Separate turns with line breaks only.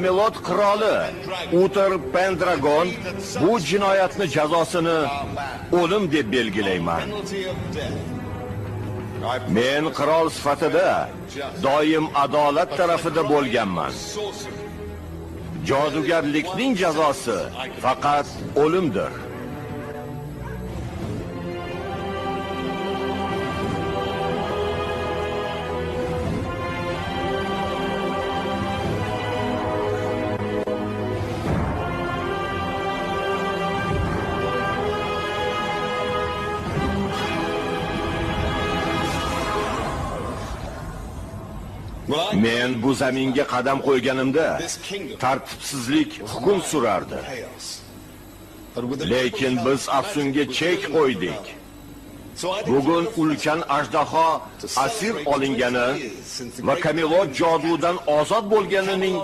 Camelot qiroli Uther Pendragon bu jinoyatni jazosini o'lim deb belgilayman. Men qirol sifatida doim adolat tarafida bo'lganman. Jodugarlikning jazosi faqat o'limdir. Men bu zaminga qadam qo'yganimda tartibsizlik hukm surardi. Lekin biz afsunga chek qo'ydik. Bugun ulkan ajdaho asir olingani va Camelot jodudan ozod bo'lganining